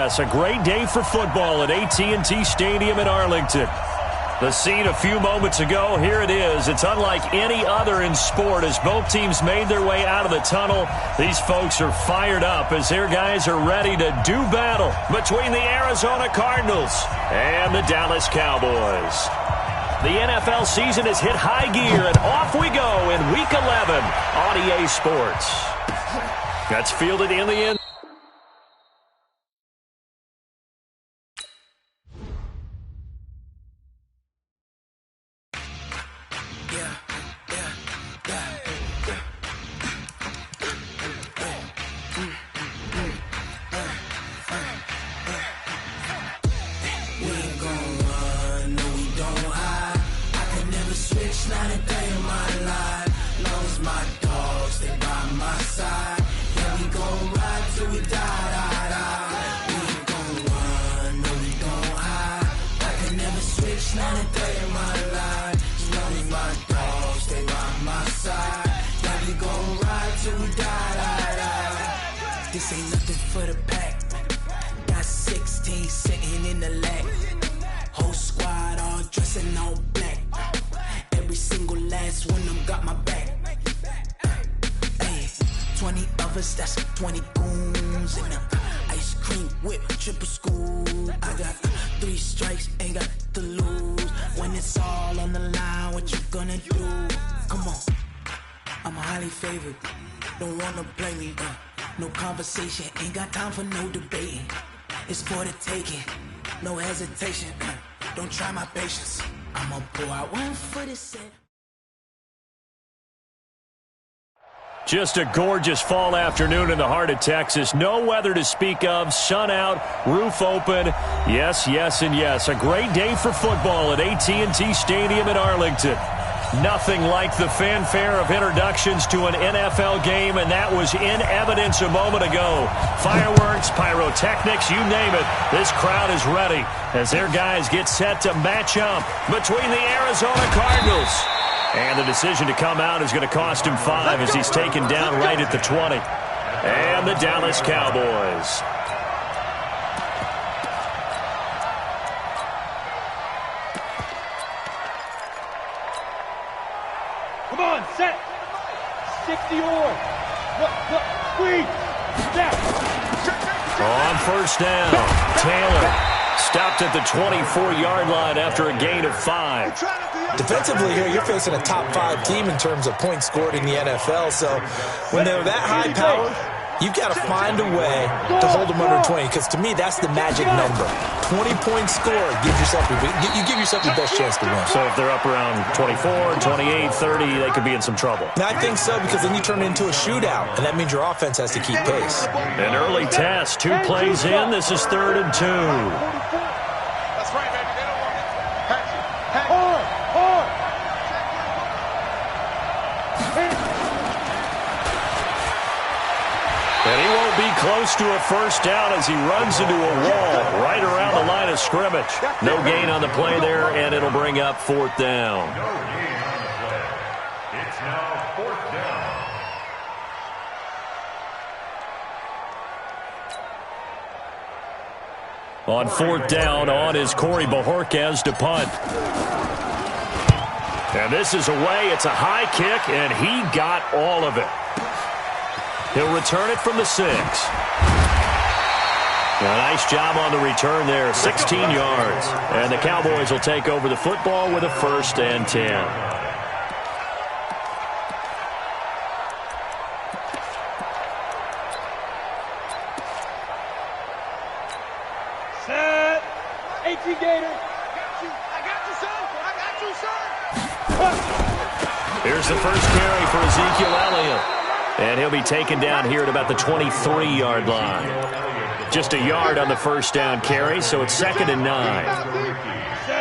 It's a great day for football at AT&T Stadium in Arlington. The scene a few moments ago, here it is. It's unlike any other in sport as both teams made their way out of the tunnel. These folks are fired up as their guys are ready to do battle between the Arizona Cardinals and the Dallas Cowboys. The NFL season has hit high gear, and off we go in Week 11 on EA Sports. That's fielded in the end. This ain't nothing for the pack. Got 16 sitting in the lag. Whole squad all dressing all black. Every single last one of them got my back. Hey, 20 of us, that's 20 goons in the ice cream whip, triple scoop. I got 3 strikes, ain't got to lose. When it's all on the line, what you gonna do? Come on, I'm highly favored. Don't wanna play me, no conversation, ain't got time for no debating. It's for the taking, no hesitation. Don't try my patience. I'ma pull out one for the set. Just a gorgeous fall afternoon in the heart of Texas. No weather to speak of. Sun out, roof open. Yes, yes, and yes. A great day for football at AT&T Stadium in Arlington. Nothing like the fanfare of introductions to an NFL game, and that was in evidence a moment ago. Fireworks, pyrotechnics, you name it. This crowd is ready as their guys get set to match up between the Arizona Cardinals. And the decision to come out is going to cost him 5 as he's taken down right at the 20. And the Dallas Cowboys. Come on, set. 60 or. Look, squeeze. Snap. On first down, Taylor stopped at the 24-yard line after a gain of 5. Defensively here, you're facing a top 5 team in terms of points scored in the NFL. So when they're that high powered, you've got to find a way to hold them under 20, because to me, that's the magic number. 20 points scored, you give yourself your best chance to win. So if they're up around 24, 28, 30, they could be in some trouble. And I think so, because then you turn it into a shootout, and that means your offense has to keep pace. An early test, 2 plays in. This is 3rd and 2. That's right, baby. They don't want it. Hard. And he won't be close to a first down as he runs into a wall right around the line of scrimmage. No gain on the play there, and it'll bring up 4th down. It's now 4th down. On 4th down, on is Corey Bojorquez to punt. And this is away. It's a high kick, and he got all of it. He'll return it from the 6. A nice job on the return there, 16 yards. And the Cowboys will take over the football with a 1st and 10. Set. 18 Gator. I got you, son. Here's the first carry for Ezekiel Elliott. And he'll be taken down here at about the 23-yard line. Just a yard on the first down carry, so it's 2nd and 9.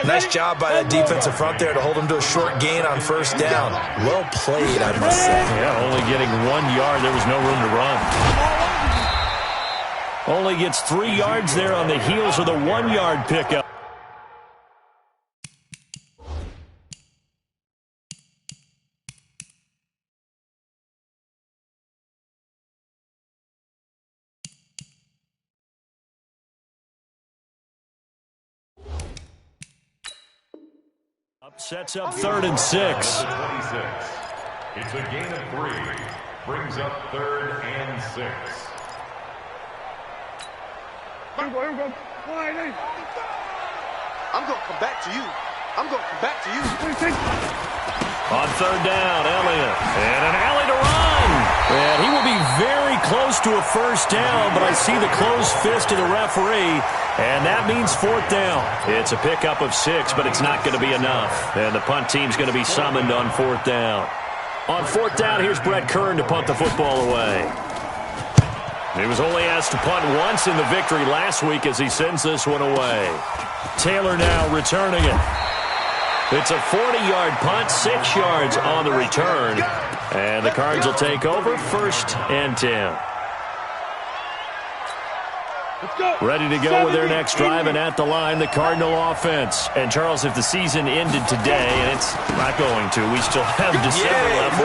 Nice job by that defensive front there to hold him to a short gain on first down. Well played, I must say. Yeah, only getting 1 yard. There was no room to run. Only gets 3 yards there on the heels of the 1-yard pickup. Sets up 3rd and 6. It's a gain of 3. Brings up 3rd and 6. I'm going to come back to you. I'm going to come back to you. On 3rd down, Elliott. And an alley to run. And he will be very close to a 1st down, but I see the closed fist of the referee, and that means 4th down. It's a pickup of 6, but it's not going to be enough. And the punt team's going to be summoned on 4th down. On 4th down, here's Brett Kern to punt the football away. He was only asked to punt once in the victory last week as he sends this one away. Taylor now returning it. It's a 40-yard punt, 6 yards on the return. And the Cards will take over 1st and 10. Ready to go with their next drive, and at the line, the Cardinal offense. And, Charles, if the season ended today, and it's not going to, we still have December left,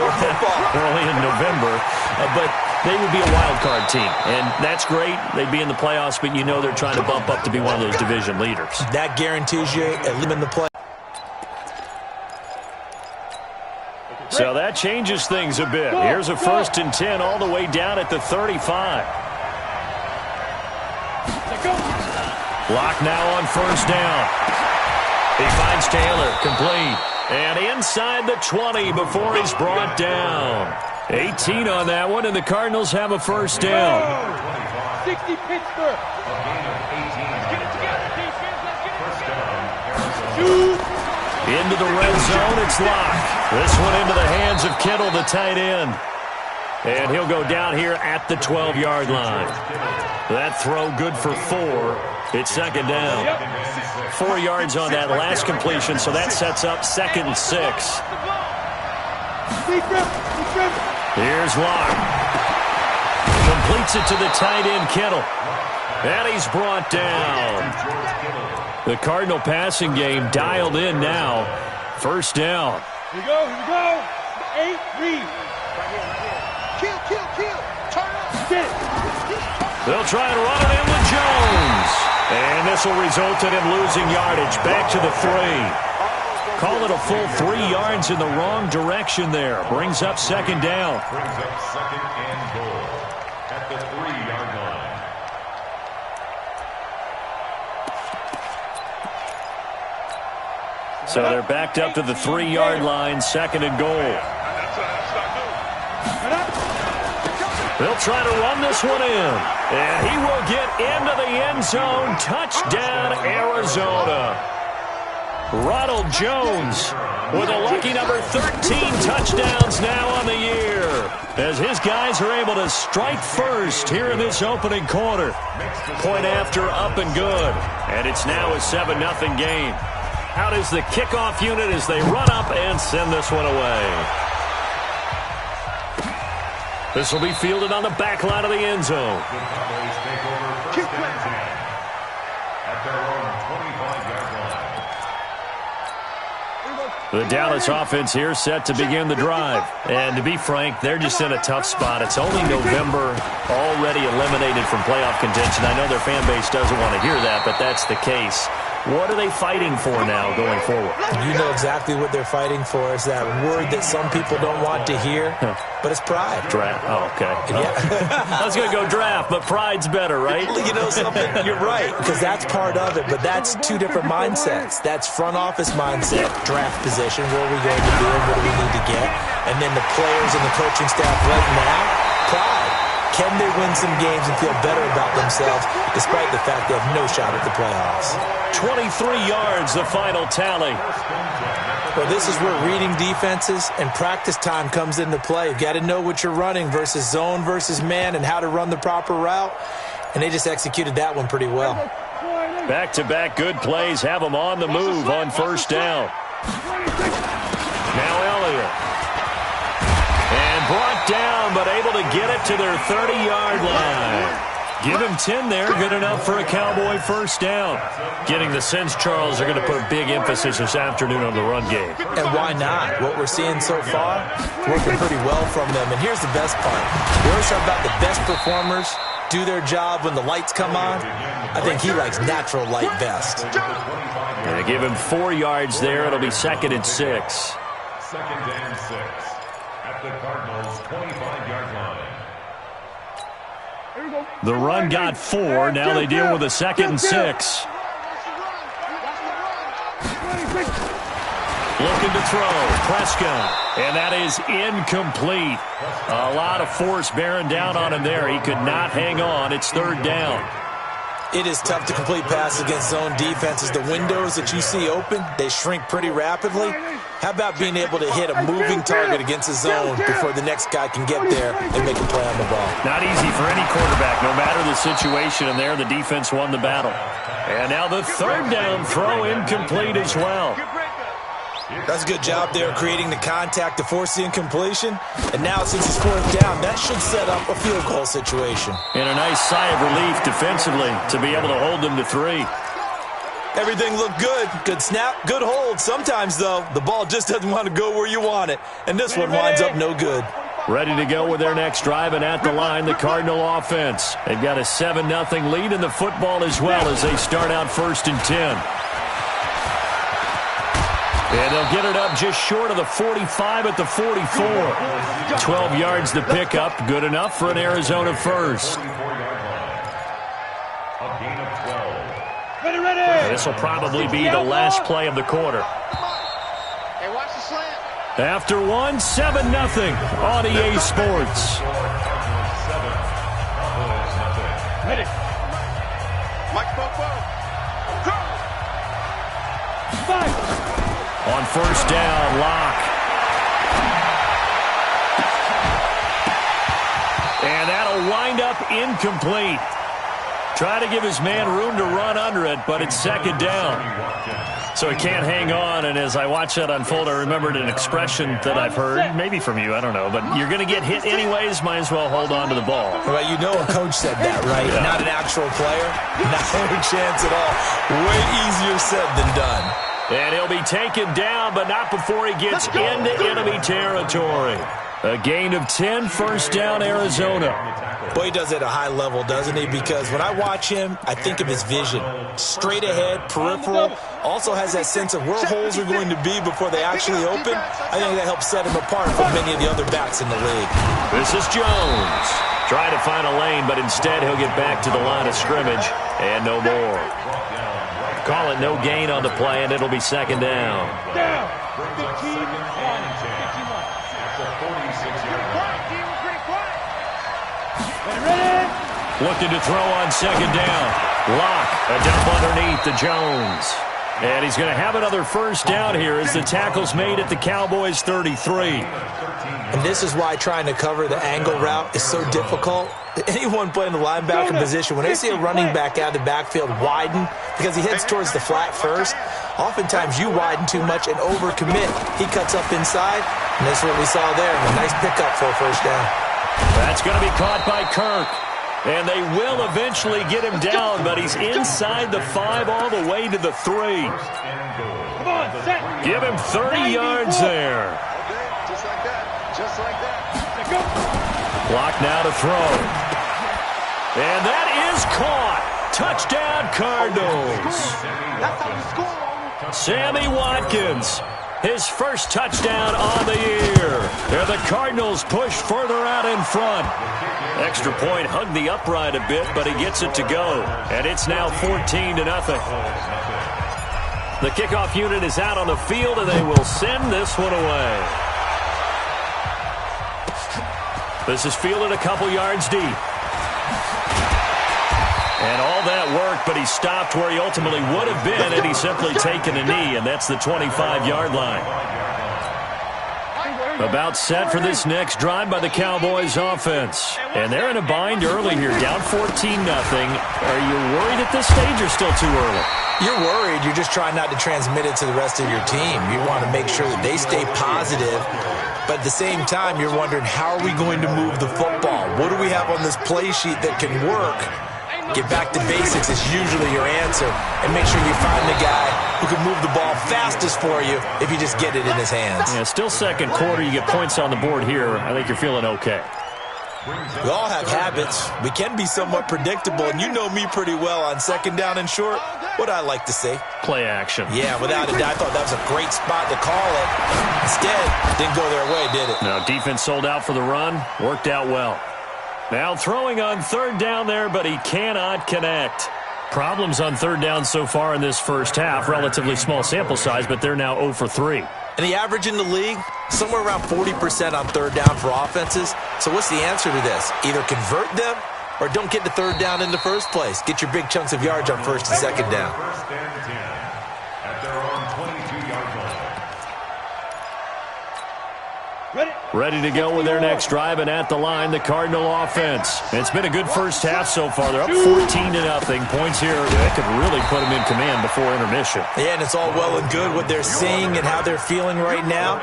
early in November, but they would be a wild card team. And that's great. They'd be in the playoffs, but you know they're trying to bump up to be one of those division leaders. That guarantees you a limit in the play. So that changes things a bit. Here's a 1st and 10 all the way down at the 35. Block now on 1st down. He finds Taylor, complete. And inside the 20 before he's brought down. 18 on that one, and the Cardinals have a 1st down. 60 Pittsburgh. Get it together, defense. Let's get it. Into the red zone, it's locked. This one into the hands of Kittle, the tight end. And he'll go down here at the 12-yard line. That throw good for 4. It's 2nd down. 4 yards on that last completion, so that sets up 2nd and 6. Here's Locke. Completes it to the tight end, Kittle. And he's brought down. The Cardinal passing game dialed in now. 1st down. Here we go. 8, read. Kill. Turn up. Get it. They'll try and run it in with Jones. And this will result in him losing yardage. Back to the 3. Call it a full 3 yards in the wrong direction there. Brings up 2nd down. Brings up 2nd and goal at the 3-yard line. So they're backed up to the 3-yard line, 2nd and goal. They'll try to run this one in. And he will get into the end zone. Touchdown, Arizona. Ronald Jones with a lucky number 13 touchdowns now on the year, as his guys are able to strike first here in this opening quarter. Point after, up and good. And it's now a 7-0 game. Out is the kickoff unit as they run up and send this one away. This will be fielded on the back line of the end zone. The Cowboys take over 1st and 10 at their own 25-yard line. The Dallas offense here set to begin the drive. And to be frank, they're just in a tough spot. It's only November, already eliminated from playoff contention. I know their fan base doesn't want to hear that, but that's the case. What are they fighting for now going forward? You know exactly what they're fighting for. Is that word that some people don't want to hear, but it's pride. Draft. Oh, okay. Yeah. I was going to go draft, but pride's better, right? You know something? You're right, because that's part of it, but that's 2 different mindsets. That's front office mindset, draft position, what are we going to do and what do we need to get? And then the players and the coaching staff right now, pride. Can they win some games and feel better about themselves despite the fact they have no shot at the playoffs? 23 yards, the final tally. Well, this is where reading defenses and practice time comes into play. You've got to know what you're running versus zone versus man and how to run the proper route. And they just executed that one pretty well. Back-to-back good plays have them on the move on 1st down. Now Elliott. And brought down, but able to get it to their 30-yard line. Give him 10 there, good enough for a Cowboy 1st down. Getting the sense, Charles, they're going to put a big emphasis this afternoon on the run game. And why not? What we're seeing so far, working pretty well from them. And here's the best part. We always talk about the best performers do their job when the lights come on. I think he likes natural light best. And they give him 4 yards there. It'll be 2nd and 6. 2nd and 6 at the Cardinals' 25-yard line. The run got 4. Now they deal with a 2nd and 6. Looking to throw. Prescott. And that is incomplete. A lot of force bearing down on him there. He could not hang on. It's 3rd down. It is tough to complete passes against zone defenses. The windows that you see open, they shrink pretty rapidly. How about being able to hit a moving target against a zone before the next guy can get there and make a play on the ball? Not easy for any quarterback, no matter the situation. And there, the defense won the battle. And now the 3rd down throw incomplete as well. That's a good job there creating the contact to force the incompletion. And now since it's 4th down, that should set up a field goal situation. And a nice sigh of relief defensively to be able to hold them to 3. Everything looked good. Good snap, good hold. Sometimes, though, the ball just doesn't want to go where you want it. And this one winds up no good. Ready to go with their next drive, and at the line, the Cardinal offense. They've got a 7-0 lead in the football as well as they start out 1st and 10. And they'll get it up just short of the 45 at the 44. 12 yards to pick up. Good enough for an Arizona first. This will probably be the last play of the quarter. After one, 7-0 on EA Sports. On 1st down, Locke. And that'll wind up incomplete. Try to give his man room to run under it, but it's 2nd down. So he can't hang on, and as I watch that unfold, I remembered an expression that I've heard, maybe from you, I don't know, but you're going to get hit anyways, might as well hold on to the ball. Well, you know a coach said that, right? Yeah. Not an actual player. Not a chance at all. Way easier said than done. And he'll be taken down, but not before he gets into enemy territory. A gain of 10, 1st down, Arizona. Boy, he does it at a high level, doesn't he? Because when I watch him, I think of his vision. Straight ahead, peripheral. Also has that sense of where holes are going to be before they actually open. I think that helps set him apart from many of the other backs in the league. This is Jones. Trying to find a lane, but instead he'll get back to the line of scrimmage. And no more. Call it no gain on the play, and it'll be 2nd down. Looking to throw on 2nd down. Locke, a dump underneath to Jones. And he's going to have another 1st down here as the tackle's made at the Cowboys' 33. And this is why trying to cover the angle route is so difficult. Anyone playing the linebacker position, when they see a running back out of the backfield widen because he heads towards the flat first, oftentimes you widen too much and overcommit. He cuts up inside, and that's what we saw there. A nice pickup for a 1st down. That's going to be caught by Kirk. And they will eventually get him down, but he's inside the 5 all the way to the 3. Come on, set. Give him 30 yards there. Just like that. Just like that. Go. Clock now to throw. And that is caught. Touchdown, Cardinals. That's how you score. Sammy Watkins, his first touchdown on the year. And the Cardinals push further out in front. Extra point hugged the upright a bit, but he gets it to go. And it's now 14-0. The kickoff unit is out on the field, and they will send this one away. This is fielded a couple yards deep. And all that work, but he stopped where he ultimately would have been, and he's simply taken a knee, and that's the 25-yard line. About set for this next drive by the Cowboys offense. And they're in a bind early here, down 14-0. Are you worried at this stage or still too early? You're worried. You're just trying not to transmit it to the rest of your team. You want to make sure that they stay positive. But at the same time, you're wondering, how are we going to move the football? What do we have on this play sheet that can work? Get back to basics is usually your answer. And make sure you find the guy who can move the ball fastest for you if you just get it in his hands. Yeah, still second quarter. You get points on the board here. I think you're feeling okay. We all have habits. We can be somewhat predictable, and you know me pretty well on second down and short. What I like to say? Play action. Yeah, without a doubt. I thought that was a great spot to call it. Instead, didn't go their way, did it? Now, defense sold out for the run. Worked out well. Now throwing on third down there, but he cannot connect. Problems on third down so far in this first half. Relatively small sample size, but they're now 0 for 3. And the average in the league, somewhere around 40% on third down for offenses. So what's the answer to this? Either convert them or don't get the third down in the first place. Get your big chunks of yards on first and second down. First and 10 at their own 22-yard line. Ready to go with their next drive, and at the line, the Cardinal offense. It's been a good first half so far. They're up 14-0. Points here that could really put them in command before intermission. Yeah, and it's all well and good what they're seeing and how they're feeling right now.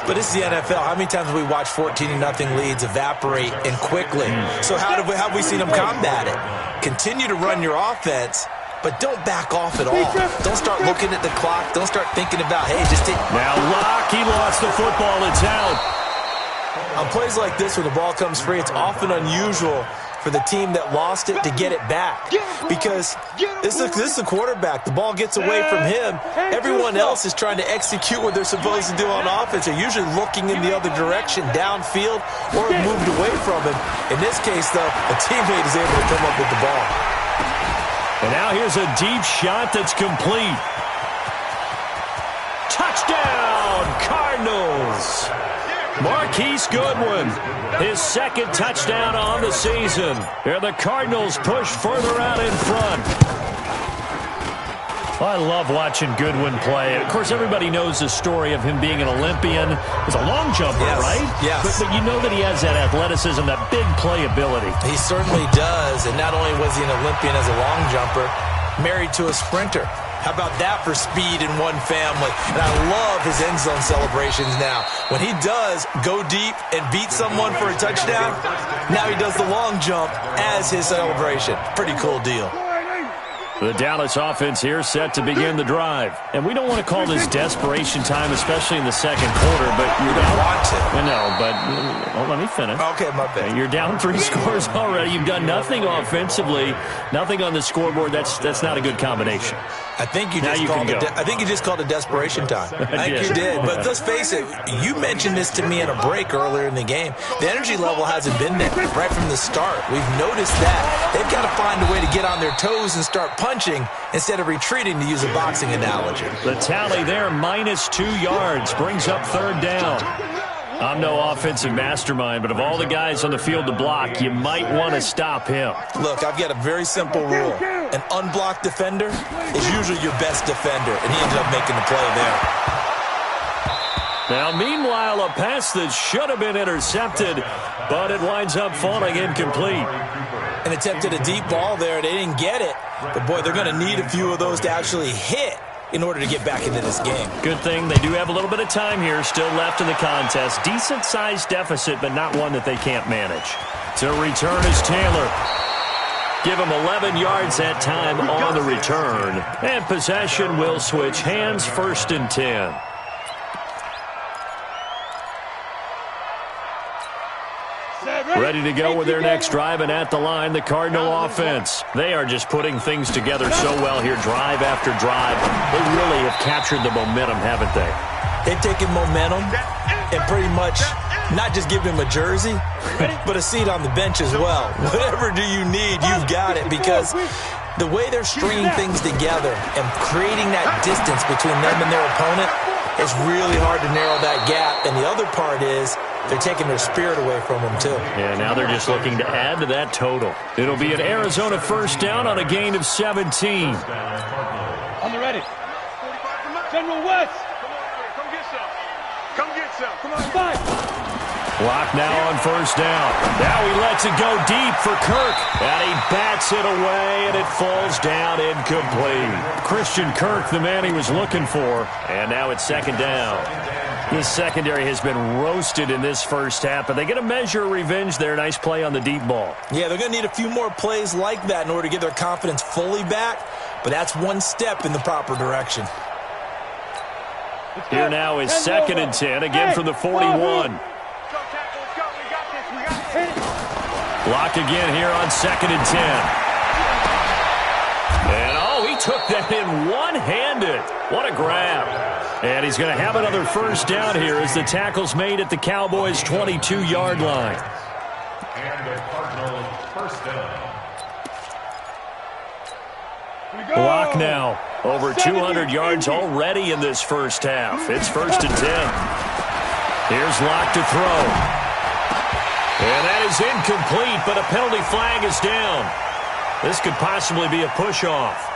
But it's the NFL. How many times have we watched 14-0 leads evaporate and quickly? So how have we seen them combat it? Continue to run your offense, but don't back off at all. Don't start looking at the clock. Don't start thinking about, hey, just take... Now Locke, he lost the football. It's out. On plays like this, when the ball comes free, it's often unusual for the team that lost it to get it back. Because this is the quarterback. The ball gets away from him. Everyone else is trying to execute what they're supposed to do on offense. They're usually looking in the other direction, downfield, or have moved away from him. In this case, though, a teammate is able to come up with the ball. And now here's a deep shot that's complete. Touchdown, Cardinals. Marquise Goodwin, his second touchdown on the season. Here the Cardinals push further out in front. I love watching Goodwin play. Of course, everybody knows the story of him being an Olympian. He's a long jumper, right? Yes. But you know that he has that athleticism, that big playability. He certainly does. And not only was he an Olympian as a long jumper, married to a sprinter. How about that for speed in one family? And I love his end zone celebrations now. When he does go deep and beat someone for a touchdown, now he does the long jump as his celebration. Pretty cool deal. The Dallas offense here set to begin the drive. And we don't want to call this desperation time, especially in the second quarter, but You don't want to. I know, but let me finish. Okay, my bad. You're down 3 scores already. You've done nothing offensively, nothing on the scoreboard. That's not a good combination. I think you just called it desperation time. I think you did. But let's face it, you mentioned this to me in a break earlier in the game. The energy level hasn't been there right from the start. We've noticed that. They've got to find a way to get on their toes and start punching instead of retreating, to use a boxing analogy. The tally there, -2 yards, brings up third down. I'm no offensive mastermind, but of all the guys on the field to block, you might want to stop him. Look, I've got a very simple rule. An unblocked defender is usually your best defender, and he ended up making the play there. Now, meanwhile, a pass that should have been intercepted, but it winds up falling incomplete. And attempted a deep ball there. They didn't get it. But, boy, they're going to need a few of those to actually hit in order to get back into this game. Good thing they do have a little bit of time here still left in the contest. Decent-sized deficit, but not one that they can't manage. To return is Taylor. Give him 11 yards that time on the return. And possession will switch hands, 1st and 10. Ready to go with their next drive, and at the line, the Cardinal offense. They are just putting things together so well here, drive after drive. They really have captured the momentum, haven't they? They've taken momentum and pretty much not just give him a jersey, but a seat on the bench as well. Whatever do you need, you've got it, because the way they're stringing things together and creating that distance between them and their opponent, it's really hard to narrow that gap. And the other part is they're taking their spirit away from them, too. Yeah, now they're just looking to add to that total. It'll be an Arizona first down on a gain of 17. On the ready. General West. Come get some. Come get some. Come on, 5. Block now on first down. Now he lets it go deep for Kirk. And he bats it away, and it falls down incomplete. Christian Kirk, the man he was looking for. And now it's second down. This secondary has been roasted in this first half, but they get a measure of revenge there. Nice play on the deep ball. Yeah, they're going to need a few more plays like that in order to get their confidence fully back, but that's one step in the proper direction. Here now is 2nd and 10, again from the 41. Block again here on 2nd and 10. And, he took that in one-handed. What a grab. And he's going to have another first down here as the tackle's made at the Cowboys' 22-yard line. And the Cardinals first down. Block now. Over 200 yards already in this first half. It's 1st and 10. Here's Locke to throw. And that is incomplete, but a penalty flag is down. This could possibly be a push-off.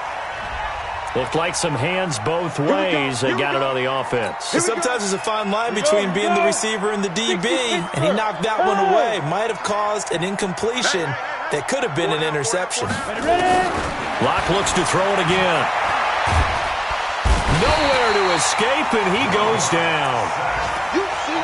Looked like some hands both ways. They got it on the offense. Sometimes there's a fine line between being the receiver and the DB, and he knocked that one away. Might have caused an incompletion that could have been an interception. Locke looks to throw it again. Nowhere to escape, and he goes down.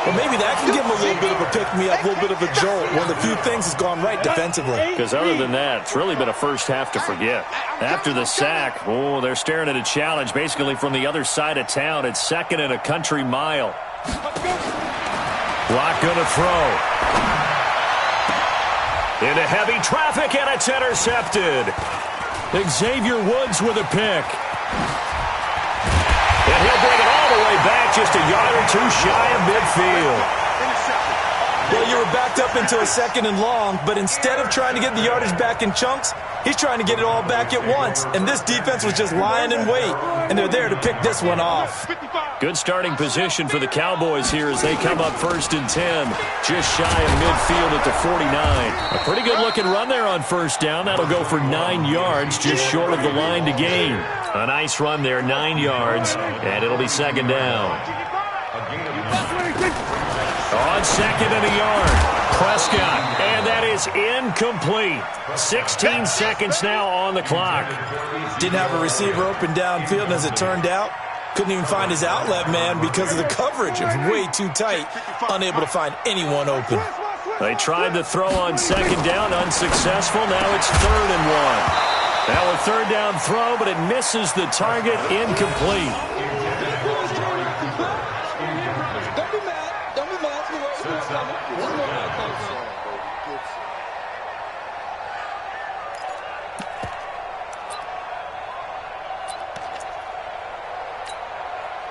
Well, maybe that can give him a little bit of a pick-me-up, a little bit of a jolt. One of the few things has gone right defensively. Because other than that, it's really been a first half to forget. After the sack, they're staring at a challenge basically from the other side of town. It's 2nd and a country mile. Locke going to throw. Into heavy traffic, and it's intercepted. Xavier Woods with a pick. And he'll bring it all the way back, just a yard or two shy of midfield. Well, you were backed up into a 2nd and long, but instead of trying to get the yardage back in chunks, he's trying to get it all back at once. And this defense was just lying in wait, and they're there to pick this one off. Good starting position for the Cowboys here as they come up 1st and 10, just shy of midfield at the 49. A pretty good-looking run there on 1st down. That'll go for 9 yards, just short of the line to gain. A nice run there, 9 yards, and it'll be 2nd down. On 2nd and a yard, Prescott, and that is incomplete. 16 seconds now on the clock. Didn't have a receiver open downfield, and as it turned out, couldn't even find his outlet man because of the coverage. It was way too tight, unable to find anyone open. They tried to throw on 2nd down, unsuccessful. Now it's 3rd and 1. Now a 3rd down throw, but it misses the target, incomplete.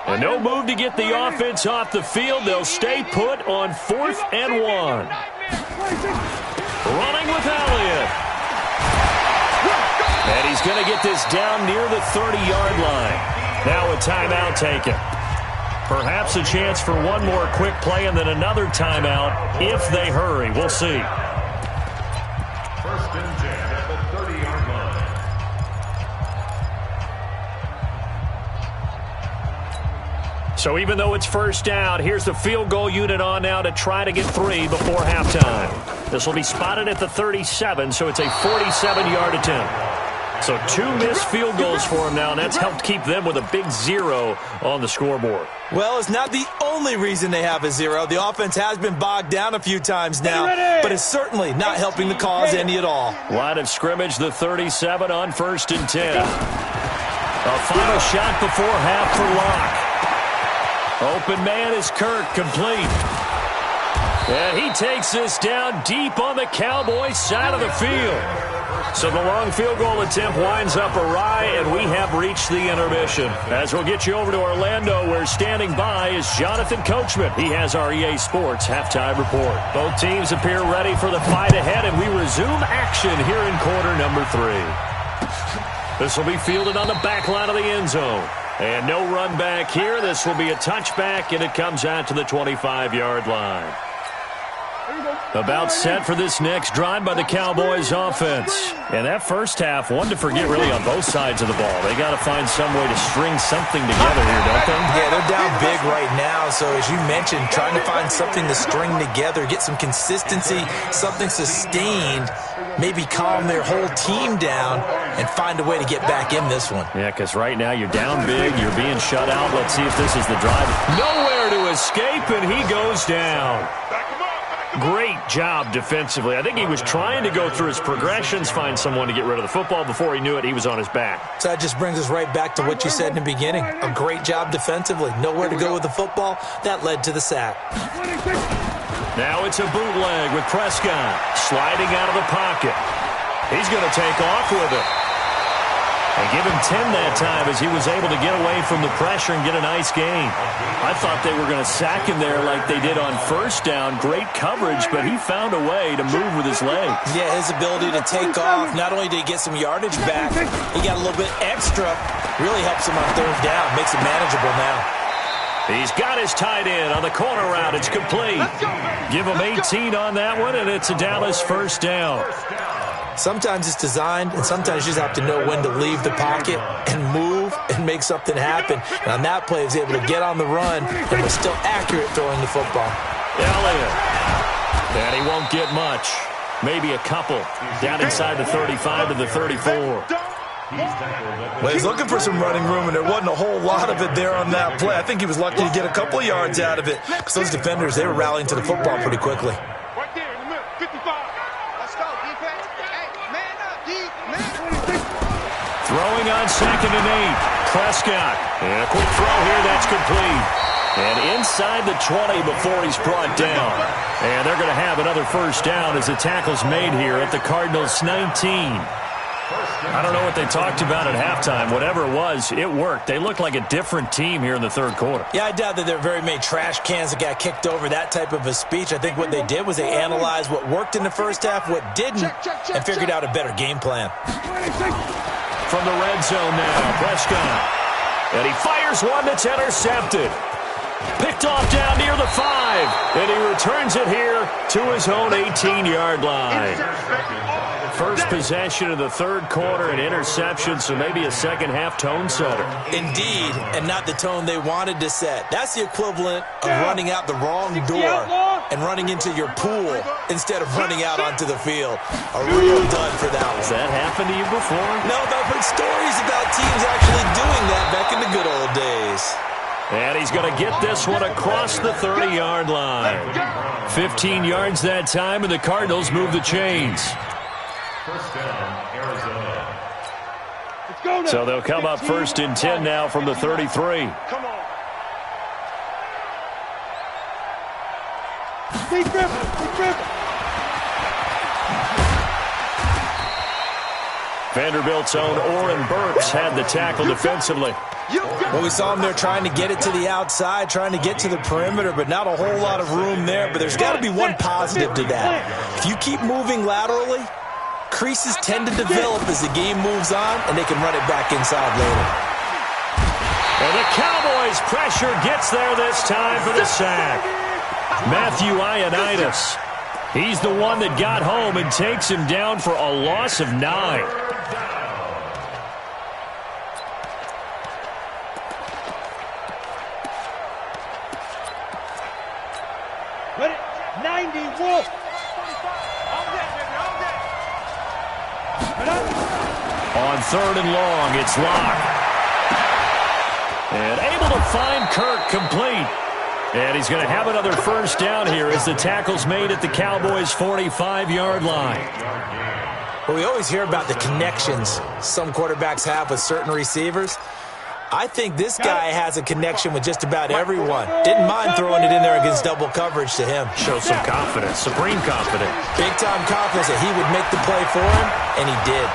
And no move to get the offense off the field. They'll stay put on 4th and 1. Running with Elliott. And he's going to get this down near the 30-yard line. Now a timeout taken. Perhaps a chance for one more quick play and then another timeout if they hurry. We'll see. 1st and 10 at the 30-yard line. So even though it's 1st down, here's the field goal unit on now to try to get 3 before halftime. This will be spotted at the 37, so it's a 47-yard attempt. So 2 missed field goals for him now, and that's helped keep them with a big 0 on the scoreboard. Well, it's not the only reason they have a 0. The offense has been bogged down a few times now, but it's certainly not helping the cause any at all. Line of scrimmage, the 37 on 1st and 10. A final shot before half for Locke. Open man is Kirk, complete. And he takes this down deep on the Cowboys' side of the field. So the long field goal attempt winds up awry, and we have reached the intermission. As we'll get you over to Orlando, where standing by is Jonathan Coachman. He has our EA Sports halftime report. Both teams appear ready for the fight ahead, and we resume action here in quarter number 3. This will be fielded on the back line of the end zone. And no run back here. This will be a touchback, and it comes out to the 25-yard line. About set for this next drive by the Cowboys offense. And that first half, one to forget really on both sides of the ball. They got to find some way to string something together here, don't they? Yeah, they're down big right now. So as you mentioned, trying to find something to string together, get some consistency, something sustained, maybe calm their whole team down and find a way to get back in this one. Yeah, because right now you're down big, you're being shut out. Let's see if this is the drive. Nowhere to escape, and he goes down. Great job defensively. I think he was trying to go through his progressions, find someone to get rid of the football. Before he knew it, he was on his back. So that just brings us right back to what you said in the beginning. A great job defensively. Nowhere to go with the football. That led to the sack. Now it's a bootleg with Prescott sliding out of the pocket. He's going to take off with it. They give him 10 that time as he was able to get away from the pressure and get a nice gain. I thought they were going to sack him there like they did on first down. Great coverage, but he found a way to move with his legs. Yeah, his ability to take off, not only did he get some yardage back, he got a little bit extra. Really helps him on third down, makes it manageable now. He's got his tight end on the corner route. It's complete. Give him 18 on that one, and it's a Dallas first down. Sometimes it's designed, and sometimes you just have to know when to leave the pocket and move and make something happen. And on that play, he was able to get on the run and was still accurate throwing the football. Elliott. And he won't get much. Maybe a couple. Down inside the 35 to the 34. Well, he's looking for some running room, and there wasn't a whole lot of it there on that play. I think he was lucky to get a couple of yards out of it because those defenders, they were rallying to the football pretty quickly. Right there in the middle, 55. Let's go, defense. Hey, man up, Throwing on 2nd and 8. Prescott. And a quick throw here. That's complete. And inside the 20 before he's brought down. And they're going to have another first down as the tackle's made here at the Cardinals' 19. I don't know what they talked about at halftime. Whatever it was, it worked. They looked like a different team here in the third quarter. Yeah, I doubt that there were very many trash cans that got kicked over, that type of a speech. I think what they did was they analyzed what worked in the first half, what didn't, and figured out a better game plan. From the red zone now, Prescott. And he fires one that's intercepted. Picked off down near the 5. And he returns it here to his own 18-yard line. First possession of the third quarter, an interception, so maybe a second-half tone setter. Indeed, and not the tone they wanted to set. That's the equivalent of running out the wrong door and running into your pool instead of running out onto the field. A real dud for that one. Has that happened to you before? No, but I've heard stories about teams actually doing that back in the good old days. And he's going to get this one across the 30-yard line. 15 yards that time, and the Cardinals move the chains. First down, Arizona. Let's go now. So they'll come up 1st and 10 now from the 33. Come on. Deep grip. Vanderbilt's own Oren Burks had the tackle defensively. Well, we saw him there trying to get it to the outside, trying to get to the perimeter, but not a whole lot of room there. But there's got to be one positive to that. If you keep moving laterally, creases tend to develop as the game moves on, and they can run it back inside later. And the Cowboys' pressure gets there this time for the sack. Matthew Ioannidis. He's the one that got home and takes him down for a loss of 9. Ready? 90, Wolf. On 3rd and long, it's Locke. And able to find Kirk complete. And he's going to have another first down here as the tackle's made at the Cowboys' 45-yard line. Well, we always hear about the connections some quarterbacks have with certain receivers. I think this guy has a connection with just about everyone. Didn't mind throwing it in there against double coverage to him. Shows some confidence, supreme confidence. Big-time confidence that he would make the play for him, and he did.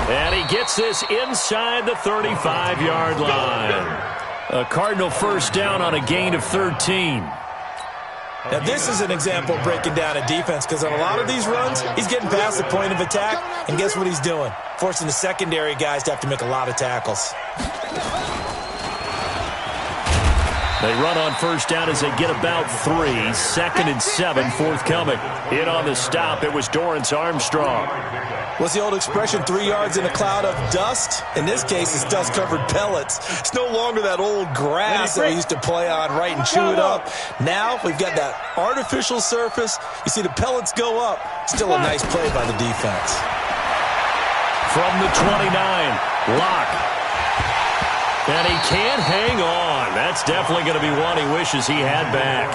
And he gets this inside the 35-yard line. A Cardinal first down on a gain of 13. Now, this is an example of breaking down a defense because on a lot of these runs, he's getting past the point of attack, and guess what he's doing? Forcing the secondary guys to have to make a lot of tackles. They run on first down as they get about 3. 2nd and 7 forthcoming. In on the stop, it was Dorrance Armstrong. What's the old expression, 3 yards in a cloud of dust? In this case, it's dust-covered pellets. It's no longer that old grass that we used to play on, right, and chew it up. Now, we've got that artificial surface. You see the pellets go up. Still a nice play by the defense. From the 29, Locke. And he can't hang on. That's definitely going to be one he wishes he had back.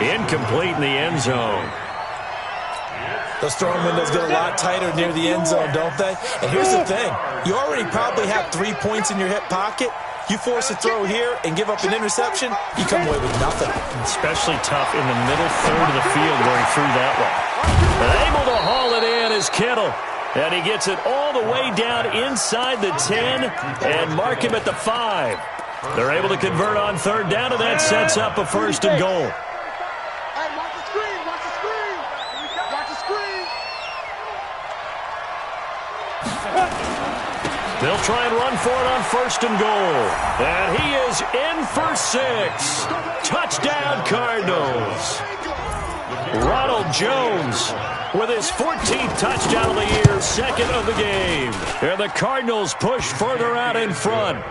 Incomplete in the end zone. Those throwing windows get a lot tighter near the end zone, don't they? And here's the thing. You already probably have 3 points in your hip pocket. You force a throw here and give up an interception, you come away with nothing. Especially tough in the middle third of the field where he threw that one. And able to haul it in is Kittle. And he gets it all the way down inside the 10 and mark him at the 5. They're able to convert on third down, and that sets up a 1st and goal. Hey, watch the screen, watch the screen. Watch the screen. They'll try and run for it on 1st and goal. And he is in for 6. Touchdown, Cardinals. Ronald Jones with his 14th touchdown of the year, 2nd of the game. And the Cardinals push further out in front.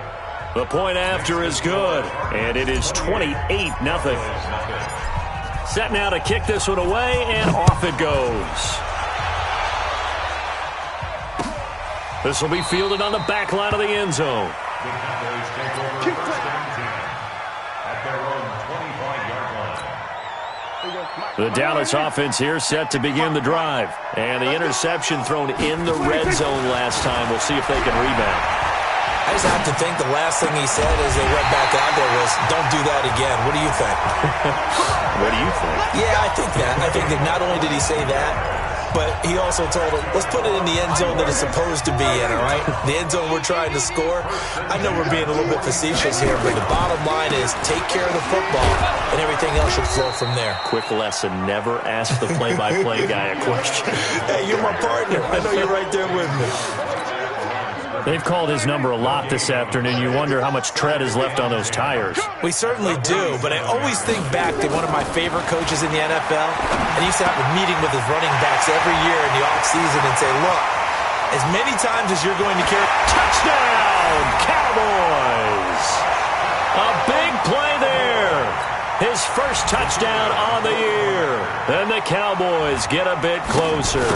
The point after is good, and it is 28-0. Set now to kick this one away, and off it goes. This will be fielded on the back line of the end zone. The Dallas offense here set to begin the drive. And the interception thrown in the red zone last time. We'll see if they can rebound. I just have to think the last thing he said as they went back out there was, don't do that again. What do you think? What do you think? Yeah, I think that. I think that not only did he say that, but he also told him, let's put it in the end zone that it's supposed to be in, all right? The end zone we're trying to score. I know we're being a little bit facetious here, but the bottom line is take care of the football, and everything else should flow from there. Quick lesson, never ask the play-by-play guy a question. Hey, you're my partner. I know you're right there with me. They've called his number a lot this afternoon. You wonder how much tread is left on those tires. We certainly do, but I always think back to one of my favorite coaches in the NFL, and he used to have a meeting with his running backs every year in the offseason and say, look, as many times as you're going to carry... Touchdown, Cowboys! A big play there. His first touchdown on the year. And the Cowboys get a bit closer.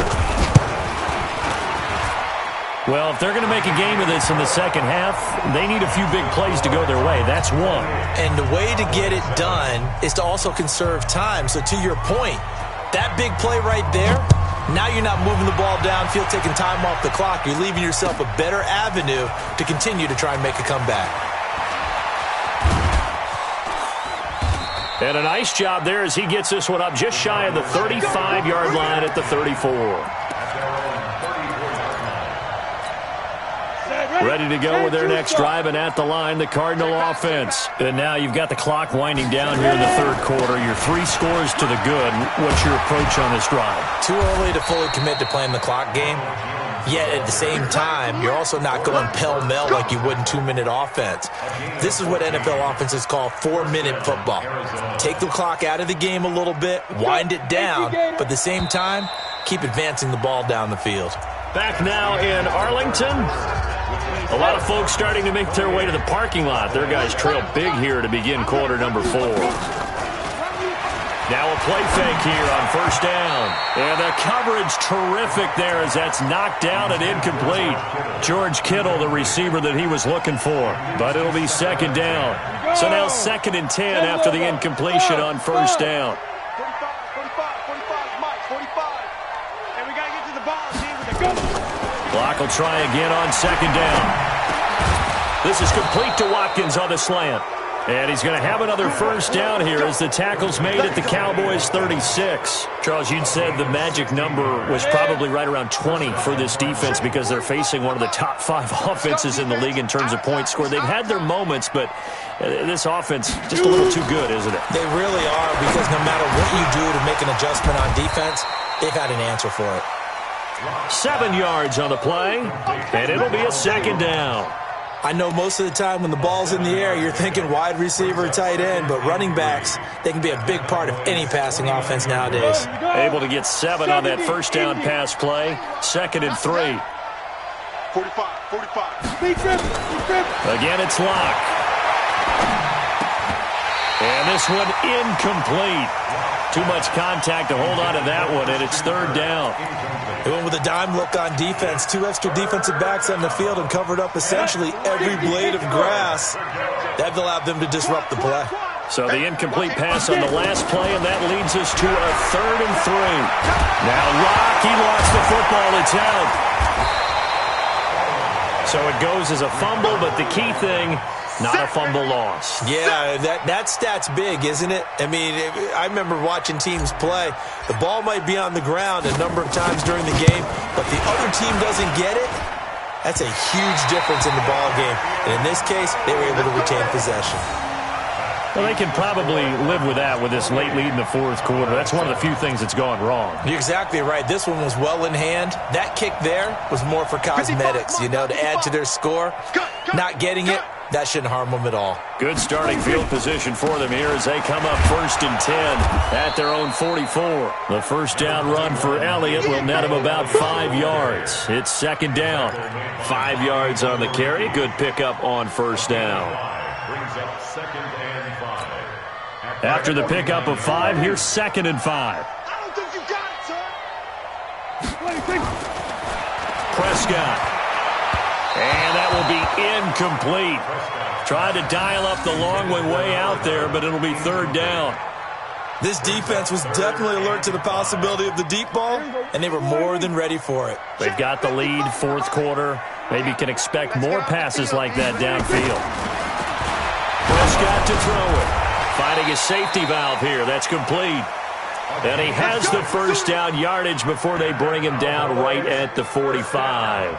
Well, if they're going to make a game of this in the second half, they need a few big plays to go their way. That's one. And the way to get it done is to also conserve time. So to your point, that big play right there, now you're not moving the ball downfield, taking time off the clock. You're leaving yourself a better avenue to continue to try and make a comeback. And a nice job there as he gets this one up just shy of the 35-yard line at the 34. Ready to go with their next drive, and at the line, the Cardinal offense. And now you've got the clock winding down here in the third quarter. Your 3 scores to the good. What's your approach on this drive? Too early to fully commit to playing the clock game. Yet at the same time, you're also not going pell-mell like you would in 2-minute offense. This is what NFL offenses call 4-minute football. Take the clock out of the game a little bit, wind it down, but at the same time, keep advancing the ball down the field. Back now in Arlington. A lot of folks starting to make their way to the parking lot. Their guys trail big here to begin quarter number 4. Now a play fake here on first down. And the coverage terrific there as that's knocked down and incomplete. George Kittle, the receiver that he was looking for. But it'll be second down. So now 2nd and 10 after the incompletion on first down. 45, Mike, 45. And we got to get to the ball, team, with the go. Clock will try again on second down. This is complete to Watkins on the slant. And he's going to have another first down here as the tackle's made at the Cowboys 36. Charles, you'd said the magic number was probably right around 20 for this defense because they're facing one of the top 5 offenses in the league in terms of points scored. They've had their moments, but this offense just a little too good, isn't it? They really are, because no matter what you do to make an adjustment on defense, they've had an answer for it. 7 yards on the play, and it'll be a second down. I know most of the time when the ball's in the air, you're thinking wide receiver, tight end, but running backs, they can be a big part of any passing offense nowadays. Able to get 7 on that first down pass play. 2nd and 3. 45. Again, it's Locke. And this one incomplete. Too much contact to hold on to that one, and it's third down. They went with a dime look on defense. 2 extra defensive backs on the field and covered up essentially every blade of grass. That allowed them to disrupt the play. So the incomplete pass on the last play, and that leads us to a 3rd and 3. Now Locke, he lost the football. It's out. So it goes as a fumble, but the key thing, not a fumble loss. Yeah, that stat's big, isn't it? I mean, I remember watching teams play. The ball might be on the ground a number of times during the game, but the other team doesn't get it. That's a huge difference in the ball game. And in this case, they were able to retain possession. Well, they can probably live with that with this late lead in the fourth quarter. That's one of the few things that's gone wrong. You're exactly right. This one was well in hand. That kick there was more for cosmetics, to add to their score. Not getting it, that shouldn't harm them at all. Good starting field position for them here as they come up 1st and 10 at their own 44. The first down run for Elliott will net him about 5 yards. It's 2nd down. 5 yards on the carry. Good pickup on 1st down. Brings up 2nd and 5. After the pickup of 5, here's 2nd and 5. I don't think you got it, son. What do you think? Prescott. And that will be incomplete. Tried to dial up the long way out there, but it'll be 3rd down. This defense was definitely alert to the possibility of the deep ball, and they were more than ready for it. They've got the lead, 4th quarter. Maybe can expect more passes like that downfield. Prescott to throw it. Finding a safety valve here. That's complete. And he has the first down yardage before they bring him down right at the 45.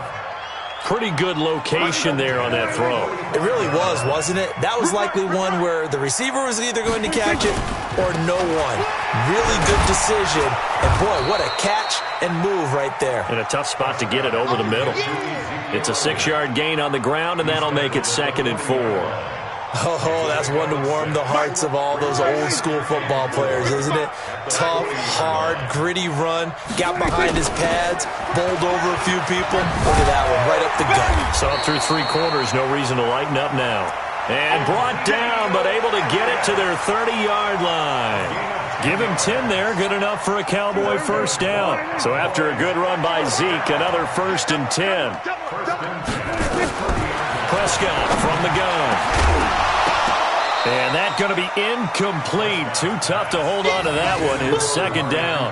Pretty good location there on that throw. It really was, wasn't it? That was likely one where the receiver was either going to catch it or no one. Really good decision. And, boy, what a catch and move right there. In a tough spot to get it over the middle. It's a 6-yard gain on the ground, and that'll make it 2nd and 4. Oh, that's one to warm the hearts of all those old-school football players, isn't it? Tough, hard, gritty run, got behind his pads, bowled over a few people. Look at that one, right up the gut. So through 3 quarters, no reason to lighten up now. And brought down, but able to get it to their 30-yard line. Give him 10 there, good enough for a Cowboy first down. So after a good run by Zeke, another 1st and 10. Prescott from the gun. And that's going to be incomplete. Too tough to hold on to that one. It's 2nd down.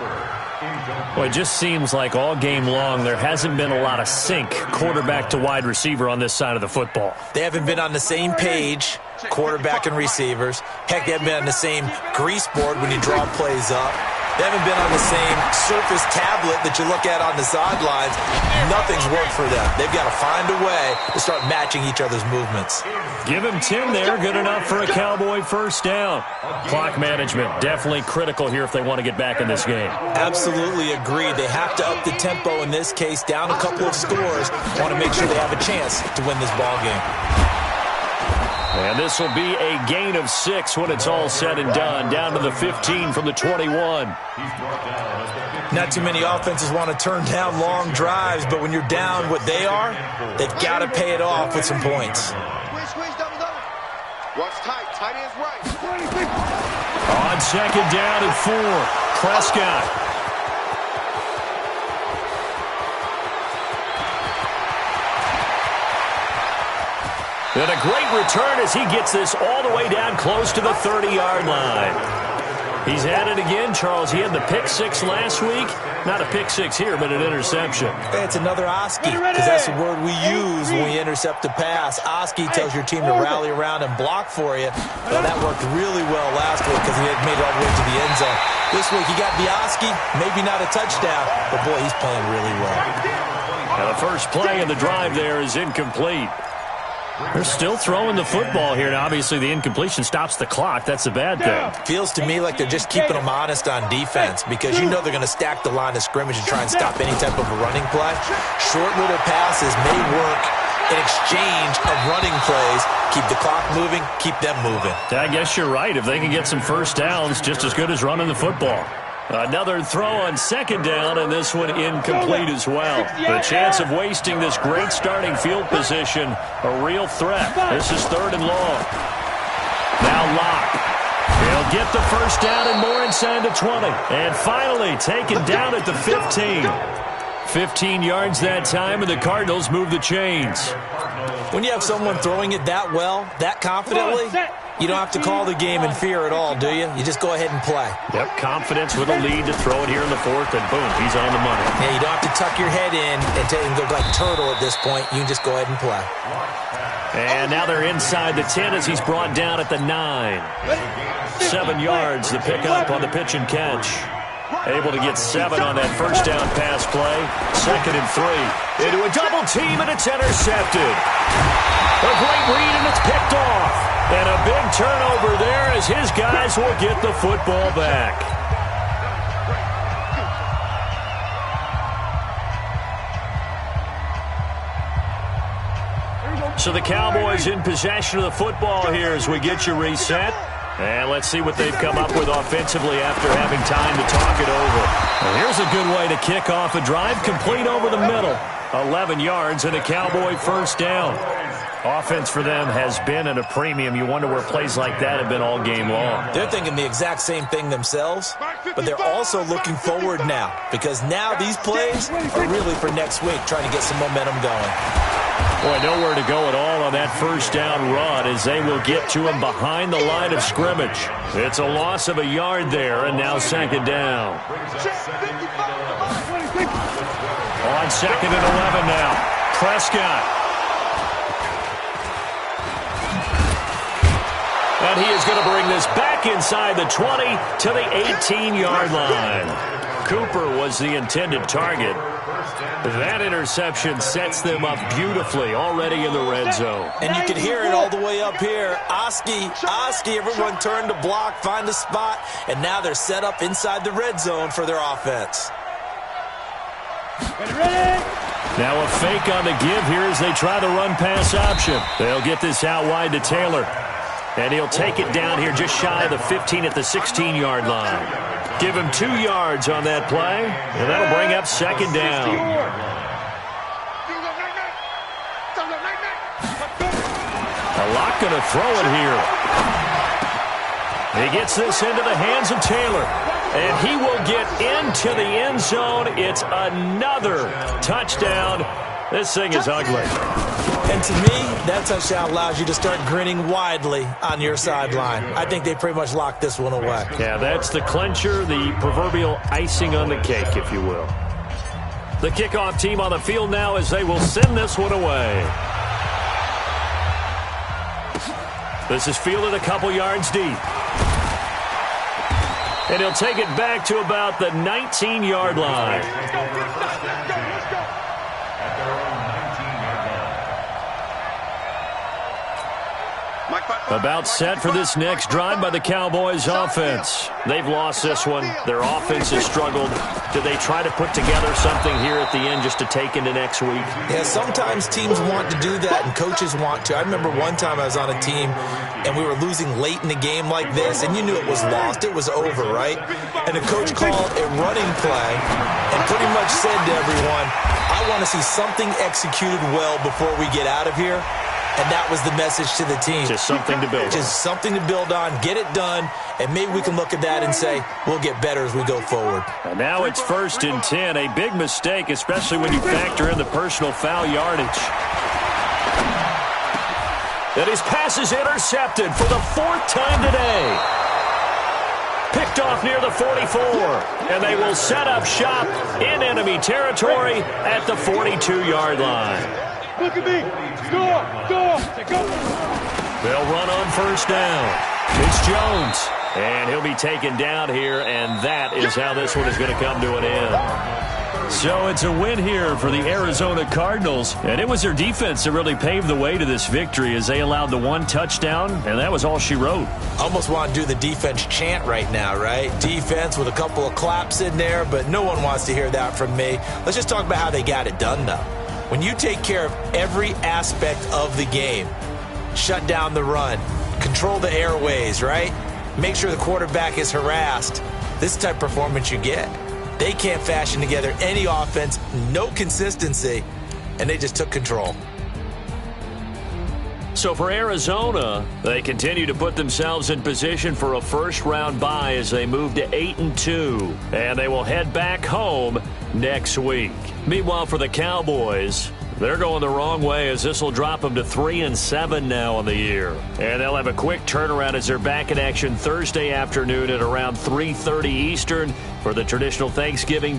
Well, it just seems like all game long there hasn't been a lot of sync quarterback to wide receiver on this side of the football. They haven't been on the same page, quarterback and receivers. Heck, they haven't been on the same grease board when you draw plays up. They haven't been on the same Surface tablet that you look at on the sidelines. Nothing's worked for them. They've got to find a way to start matching each other's movements. Give him 10 there. Good enough for a Cowboy first down. Clock management definitely critical here if they want to get back in this game. Absolutely agreed. They have to up the tempo in this case, down a couple of scores. Want to make sure they have a chance to win this ball game. And this will be a gain of 6 when it's all said and done. Down to the 15 from the 21. Not too many offenses want to turn down long drives, but when you're down what they are, they've got to pay it off with some points. Squeeze, double. Watch tight. Tight ends right. On 2nd down and 4, Prescott. And a great return as he gets this all the way down close to the 30-yard line. He's at it again, Charles. He had the pick 6 last week. Not a pick 6 here, but an interception. It's another Oski, because that's the word we use when we intercept a pass. Oski tells your team to rally around and block for you. Well, that worked really well last week because he had made it all the way to the end zone. This week he got the Oski, maybe not a touchdown, but boy, he's playing really well. Now the first play of the drive there is incomplete. They're still throwing the football here. Now, obviously, the incompletion stops the clock. That's a bad thing. Feels to me like they're just keeping them honest on defense because you know they're going to stack the line of scrimmage and try and stop any type of a running play. Short little passes may work in exchange of running plays. Keep the clock moving, keep them moving. I guess you're right. If they can get some first downs, just as good as running the football. Another throw on 2nd down, and this one incomplete as well. The chance of wasting this great starting field position, a real threat. This is 3rd and long. Now Locke. He'll get the first down and more inside the 20. And finally taken down at the 15. 15 yards that time, and the Cardinals move the chains. When you have someone throwing it that well, that confidently, you don't have to call the game in fear at all, do you? You just go ahead and play. Yep, confidence with a lead to throw it here in the 4th, and boom, he's on the money. Yeah, you don't have to tuck your head in and look like turtle at this point. You can just go ahead and play. And now they're inside the 10 as he's brought down at the 9. 7 yards, the pickup on the pitch and catch. Able to get 7 on that first down pass play. 2nd and 3. Into a double team, and it's intercepted. A great read, and it's picked off. And a big turnover there as his guys will get the football back. So the Cowboys in possession of the football here as we get you reset. And let's see what they've come up with offensively after having time to talk it over. And here's a good way to kick off a drive, complete over the middle. 11 yards and a Cowboy first down. Offense for them has been at a premium. You wonder where plays like that have been all game long. They're thinking the exact same thing themselves, but they're also looking forward now because now these plays are really for next week, trying to get some momentum going. Boy, nowhere to go at all on that first down run as they will get to him behind the line of scrimmage. It's a loss of a yard there, and now 2nd down. On 2nd and 11 now. Prescott. And he is going to bring this back inside the 20 to the 18-yard line. Cooper was the intended target. That interception sets them up beautifully already in the red zone. And you can hear it all the way up here. Oski, everyone turned to block, find a spot, and now they're set up inside the red zone for their offense. Now a fake on the give here as they try the run-pass option. They'll get this out wide to Taylor. And he'll take it down here just shy of the 15 at the 16-yard line. Give him 2 yards on that play, and that'll bring up 2nd down. A lot going to throw it here. He gets this into the hands of Taylor, and he will get into the end zone. It's another touchdown. This thing is ugly. And to me, that touchdown allows you to start grinning widely on your sideline. I think they pretty much locked this one away. Yeah, that's the clincher, the proverbial icing on the cake, if you will. The kickoff team on the field now as they will send this one away. This is fielded a couple yards deep. And he'll take it back to about the 19-yard line. About set for this next drive by the Cowboys offense. They've lost this one. Their offense has struggled. Do they try to put together something here at the end just to take into next week? Yeah, sometimes teams want to do that and coaches want to. I remember one time I was on a team and we were losing late in the game like this, and you knew it was lost. It was over, right? And the coach called a running play and pretty much said to everyone, I want to see something executed well before we get out of here. And that was the message to the team. Just something to build on. Just something to build on, get it done, and maybe we can look at that and say, we'll get better as we go forward. And now it's 1st and 10. A big mistake, especially when you factor in the personal foul yardage. And his pass is intercepted for the 4th time today. Picked off near the 44. And they will set up shop in enemy territory at the 42-yard line. Look at me. Score. They'll run on 1st down. It's Jones. And he'll be taken down here, and that is how this one is going to come to an end. So it's a win here for the Arizona Cardinals, and it was their defense that really paved the way to this victory as they allowed the 1 touchdown, and that was all she wrote. Almost want to do the defense chant right now, right? Defense with a couple of claps in there, but no one wants to hear that from me. Let's just talk about how they got it done, though. When you take care of every aspect of the game, shut down the run, control the airways, right? Make sure the quarterback is harassed. This type of performance you get. They can't fashion together any offense, no consistency, and they just took control. So for Arizona, they continue to put themselves in position for a first-round bye as they move to 8-2, and they will head back home next week. Meanwhile, for the Cowboys, they're going the wrong way as this will drop them to 3-7 now on the year. And they'll have a quick turnaround as they're back in action Thursday afternoon at around 3:30 Eastern for the traditional Thanksgiving